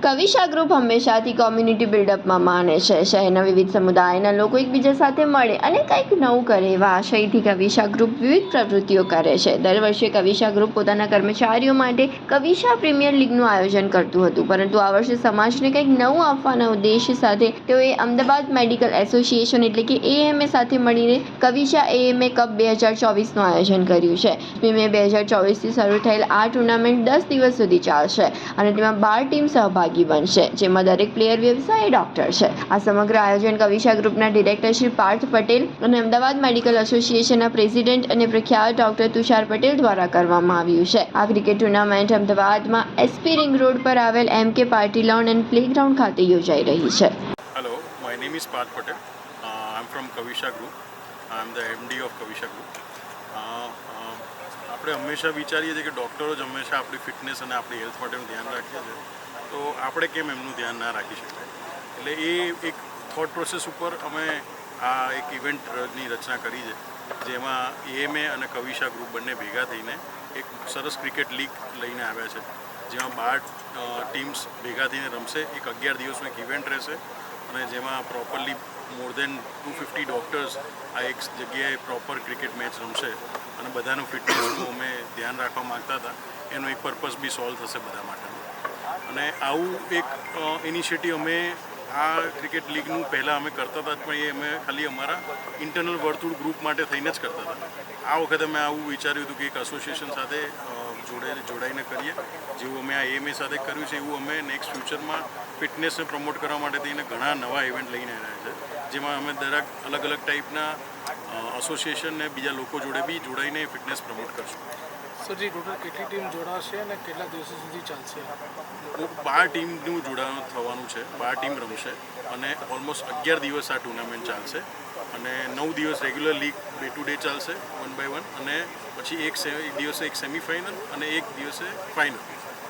Kavisha group હંમેશાથી community બિલ્ડઅપમાં માને છે. શહેરના વિવિધ સમુદાયના લોકો એકબીજા સાથે મળે અને કંઈક નવું કરે એવા આશયથી કવિશા ગ્રુપ વિવિધ પ્રવૃત્તિઓ કરે છે. દર વર્ષે કવિશા ગ્રુપ પોતાના કર્મચારીઓ માટે કવિશા પ્રીમિયર લીગનું આયોજન કરતું હતું, પરંતુ આ વર્ષે સમાજને કંઈક નવું આપવાના ઉદ્દેશ્ય સાથે તેઓએ અમદાવાદ મેડિકલ એસોસિએશન એટલે કે AMA સાથે મળીને કવિશા AMA કપ 2024નું આયોજન કર્યું છે. મે 2024થી શરૂ થયેલ આ ટુર્નામેન્ટ 10 દિવસ સુધી ચાલશે અને તેમાં 12 ટીમ સહભાગી બનશે, જેમાં દરેક પ્લેયર વ્યવસાયી ડોક્ટર છે. આ સમગ્ર આયોજન કવિશા ગ્રુપના ડિરેક્ટર શ્રી પાર્થ પટેલ અને અમદાવાદ મેડિકલ એસોસિએશનના પ્રેસિડેન્ટ અને પ્રખ્યાત ડોક્ટર તુષાર પટેલ દ્વારા કરવામાં આવ્યું છે. આ ક્રિકેટ ટુર્નામેન્ટ અમદાવાદમાં SP રિંગ રોડ પર આવેલ MK party loan and playground ખાતે યોજાઈ રહી છે. Hello, my name is Parth Patel. I'm from Kavisha Group. I'm the MD of Kavisha Group. આપણે હંમેશા વિચારીએ છીએ કે ડૉક્ટરો જ હંમેશા આપણી ફિટનેસ અને આપણી હેલ્થ માટેનું ધ્યાન રાખીએ છીએ, તો આપણે કેમ એમનું ધ્યાન ના રાખી શકાય. એટલે એ એક થોટ પ્રોસેસ ઉપર અમે આ એક ઇવેન્ટની રચના કરી છે, જેમાં AMA અને કવિશા ગ્રુપ બંને ભેગા થઈને એક સરસ ક્રિકેટ લીગ લઈને આવ્યા છે, જેમાં 12 ટીમ્સ ભેગા થઈને રમશે. એક 11 દિવસનો એક ઇવેન્ટ રહેશે અને જેમાં પ્રોપરલી મોર દેન 250 ડૉક્ટર્સ આ એક જગ્યાએ પ્રોપર ક્રિકેટ મેચ રમશે અને બધાનું ફિટનેસનું અમે ધ્યાન રાખવા માગતા હતા. એનો એક પર્પઝ બી સોલ્વ થશે બધા માટેનો. અને આવું એક ઇનિશિયેટિવ અમે આ ક્રિકેટ લીગનું પહેલાં અમે કરતા હતા, પણ એ અમે ખાલી અમારા ઇન્ટરનલ વર્તુળ ગ્રુપ માટે થઈને જ કરતા હતા. આ વખતે અમે આવું વિચાર્યું હતું કે એક એસોસિએશન સાથે જોડાઈને કરીએ. જેવું અમે આ AMA સાથે કર્યું છે, એવું અમે નેક્સ્ટ ફ્યુચરમાં ફિટનેસને પ્રમોટ કરવા માટે થઈને ઘણા નવા ઇવેન્ટ લઈને આવ્યા છે, જેમાં અમે દરેક અલગ અલગ ટાઈપના એસોસિએશન ને બીજા લોકો જોડે બી જોડાઈને ફિટનેસ પ્રમોટ કરશું. સરજી, ટોટલ કેટલી ટીમ જોડાશે અને કેટલા દિવસો સુધી ચાલશે? 12 ટીમનું જોડાણ થવાનું છે. 12 ટીમ રમશે અને ઓલમોસ્ટ 11 દિવસ આ ટુર્નામેન્ટ ચાલશે અને 9 દિવસ regular league day to day ચાલશે 1 by 1, અને પછી એક દિવસે એક સેમિફાઇનલ અને એક દિવસે ફાઇનલ.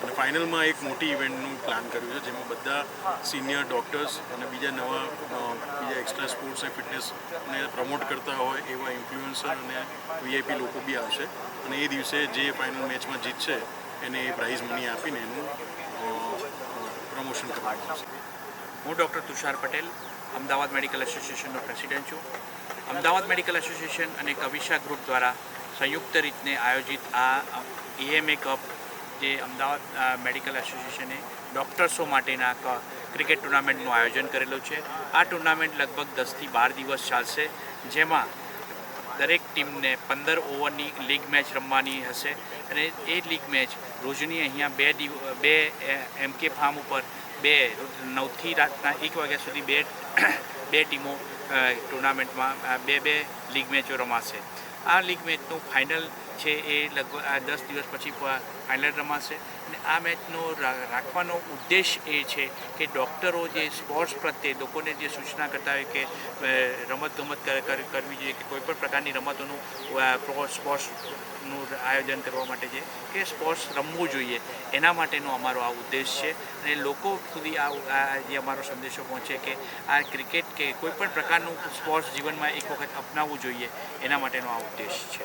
અને ફાઇનલમાં એક મોટી ઇવેન્ટનું પ્લાન કર્યું છે, જેમાં બધા સિનિયર ડૉક્ટર્સ અને બીજા એક્સ્ટ્રા સ્પોર્ટ્સ અને ફિટનેસને પ્રમોટ કરતા હોય એવા ઇન્ફ્લુએન્સર અને VIP લોકો બી આવશે. અને એ દિવસે જે ફાઇનલ મેચમાં જીતશે એને એ પ્રાઇઝ મની આપીને એનું પ્રમોશન કરવામાં આવશે. હું ડૉક્ટર તુષાર પટેલ અમદાવાદ મેડિકલ એસોસિએશનનો પ્રેસિડેન્ટ છું. અમદાવાદ મેડિકલ એસોસિએશન અને કવિશા ગ્રુપ દ્વારા સંયુક્ત રીતે આયોજિત આ AMA કપ, જે અમદાવાદ મેડિકલ એસોસિએશને ડૉક્ટર્સો માટેના ક્રિકેટ ટુર્નામેન્ટનું આયોજન કરેલું છે. આ ટુર્નામેન્ટ લગભગ 10થી 12 દિવસ ચાલશે, જેમાં દરેક ટીમને 15 ઓવરની લીગ મેચ રમવાની હશે અને એ લીગ મેચ રોજની અહીંયા બે MK ફાર્મ ઉપર 9થી રાતના 1 વાગ્યા સુધી બે ટીમો ટુર્નામેન્ટમાં બે લીગ મેચો રમાશે. આ લીગ મેચનું ફાઇનલ છે એ લગભગ 10 દિવસ પછી ફાઇનલ રમાશે. અને આ મેચનો રાખવાનો ઉદ્દેશ એ છે કે ડૉક્ટરો જે સ્પોર્ટ્સ પ્રત્યે લોકોને જે સૂચના કરતા હોય કે રમતગમત કરવી જોઈએ, કે કોઈપણ પ્રકારની રમતોનું સ્પોર્ટ્સનું આયોજન કરવા માટે છે કે સ્પોર્ટ્સ રમવું જોઈએ, એના માટેનો અમારો આ ઉદ્દેશ છે. અને લોકો સુધી આ જે અમારો સંદેશો પહોંચે કે આ ક્રિકેટ કે કોઈપણ પ્રકારનું સ્પોર્ટ્સ જીવનમાં એક વખત અપનાવવું જોઈએ, એના માટેનો આ ઉદ્દેશ છે.